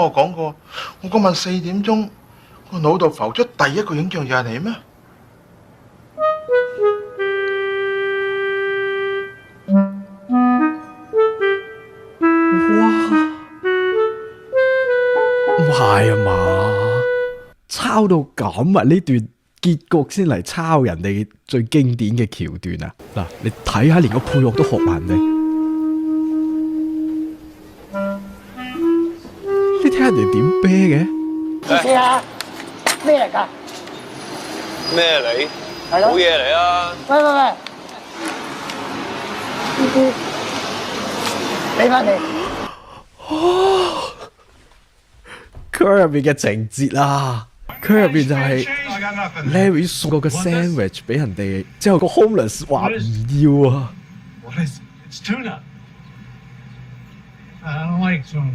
我講過，我嗰晚4點鐘，我腦度浮出第一個影像就係你咩？唔係啊嘛，抄到咁啊！呢段結局先嚟抄人哋最經典嘅橋段啊！嗱，你睇下，連個配樂都學埋人哋。你聽人哋點啤嘅？試試下咩嚟㗎？咩嚟？係咯好嘢嚟啊！喂喂喂，呢啲俾翻你。佢入邊嘅情節啊，佢入邊就係 Larry 送個 sandwich 俾人哋，之後個 homeless 話唔要啊。What is it? It's tuna. I don't like tuna.